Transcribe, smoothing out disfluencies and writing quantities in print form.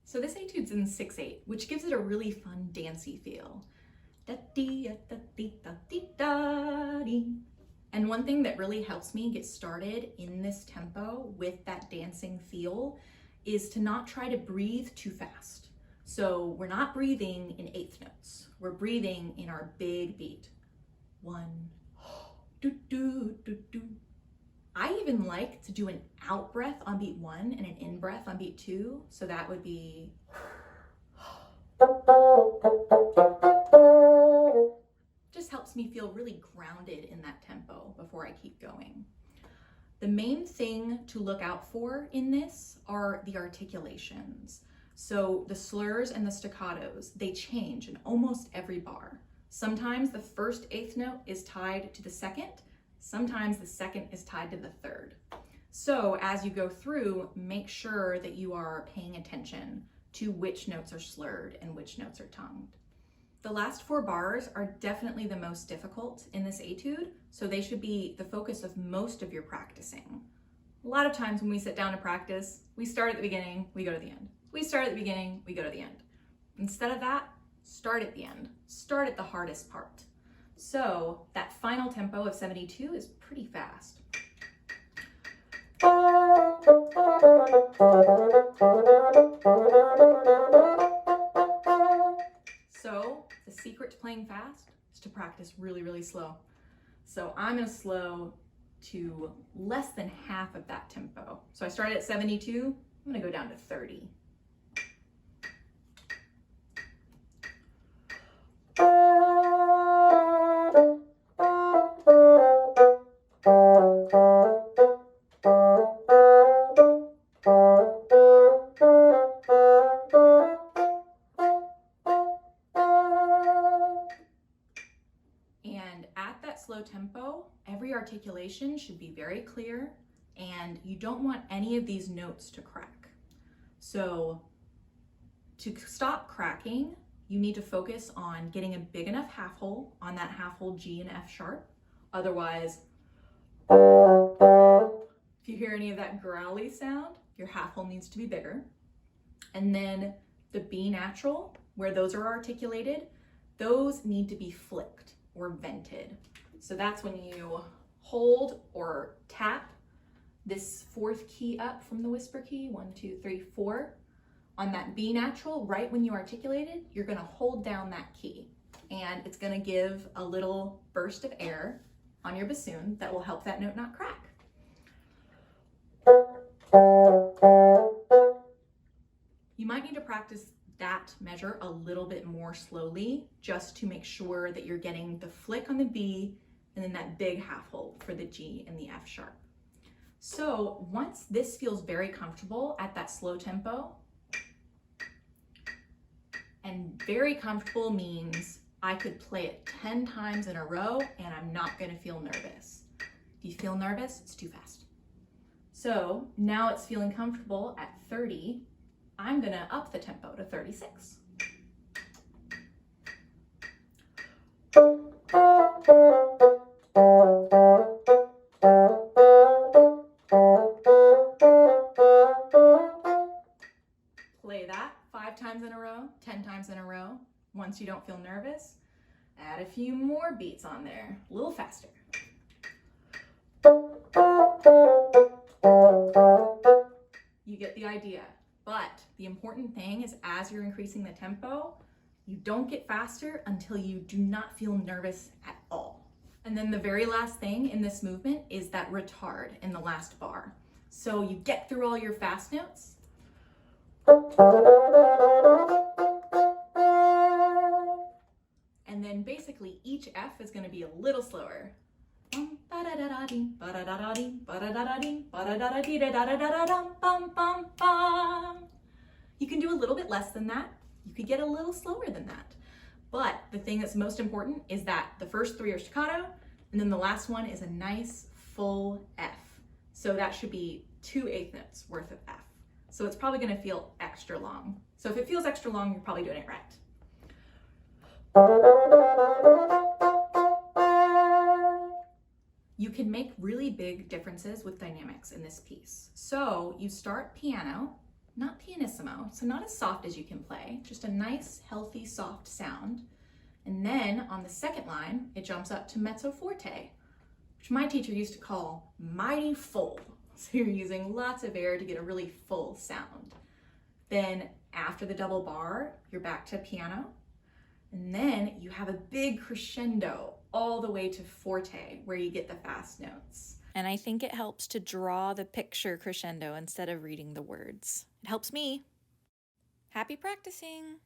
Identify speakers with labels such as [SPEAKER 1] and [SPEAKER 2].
[SPEAKER 1] So this etude's in 6/8, which gives it a really fun dancey feel. And one thing that really helps me get started in this tempo with that dancing feel is to not try to breathe too fast. So we're not breathing in eighth notes. We're breathing in our big beat. One, do, do, do, do. I even like to do an out breath on beat 1 and an in breath on beat 2. So that would be just helps me feel really grounded in that tempo before I keep going. The main thing to look out for in this are the articulations. So the slurs and the staccatos, they change in almost every bar. Sometimes the first eighth note is tied to the second. Sometimes the second is tied to the third. So as you go through, make sure that you are paying attention to which notes are slurred and which notes are tongued. The last 4 bars are definitely the most difficult in this etude, so they should be the focus of most of your practicing. A lot of times when we sit down to practice, we start at the beginning, we go to the end. We start at the beginning, we go to the end. Instead of that, start at the end. Start at the hardest part. So that final tempo of 72 is pretty fast. So the secret to playing fast is to practice really, really slow. So I'm gonna slow to less than half of that tempo. So I started at 72, I'm gonna go down to 30. And at that slow tempo, every articulation should be very clear, and you don't want any of these notes to crack. So to stop cracking, you need to focus on getting a big enough half hole on that half hole G and F sharp. Otherwise, if you hear any of that growly sound, your half hole needs to be bigger. And then the B natural, where those are articulated, those need to be flicked or vented. So that's when you hold or tap this 4th key up from the whisper key, 1, 2, 3, 4. On that B natural, right when you articulate it, you're gonna hold down that key, and it's gonna give a little burst of air on your bassoon that will help that note not crack. You might need to practice that measure a little bit more slowly, just to make sure that you're getting the flick on the B and then that big half hole for the G and the F sharp. So once this feels very comfortable at that slow tempo, and very comfortable means I could play it 10 times in a row and I'm not gonna feel nervous. If you feel nervous, it's too fast. So now it's feeling comfortable at 30, I'm gonna up the tempo to 36. Play that 5 times in a row, 10 times in a row. Once you don't feel nervous, add a few more beats on there, a little faster. You get the idea. But the important thing is, as you're increasing the tempo, you don't get faster until you do not feel nervous at all. And then the very last thing in this movement is that retard in the last bar. So you get through all your fast notes, and then basically each F is going to be a little slower. You can do a little bit less than that. You could get a little slower than that. But the thing that's most important is that the first three are staccato, and then the last one is a nice full F. So that should be 2/8 notes worth of F. So it's probably going to feel extra long. So if it feels extra long, you're probably doing it right. You can make really big differences with dynamics in this piece. So you start piano, not pianissimo, so not as soft as you can play, just a nice, healthy, soft sound. And then on the second line, it jumps up to mezzo forte, which my teacher used to call mighty full. So you're using lots of air to get a really full sound. Then after the double bar, you're back to piano. And then you have a big crescendo all the way to forte, where you get the fast notes.
[SPEAKER 2] And I think it helps to draw the picture crescendo instead of reading the words. It helps me. Happy practicing!